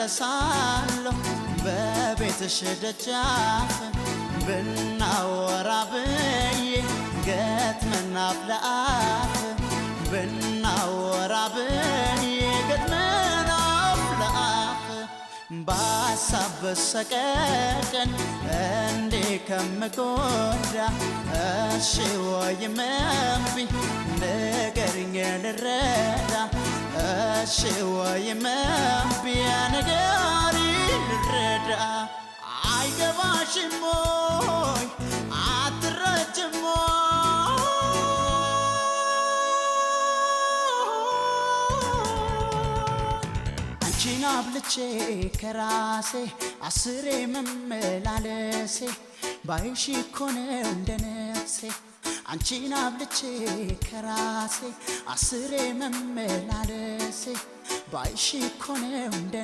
እመላለሳለሁ በቤትሽ ደጃፍ ብናወራ ብዬ ገጥመን አፍ ለአፍ ብናወራ ብዬ ገጥመን አፍ ለአፍ በሀሳብ በሰቀቀን እንዴ ከምጎዳ እሺ ወይም እምቢ ንገሪኝ ልረዳ እሺ ወይም እምቢ ንገሪኝ ልረዳ አይገባሽም ወይ አትረጅም አንቺን አብልጬ ከራሴ አስሬ መመላለሴ ባይሽ እኮ ነው እንደ ነፍሴ አንቺን አብልጬ ከራሴ አስሬ መመላለሴ ባይሽ እኮ ነው እንደ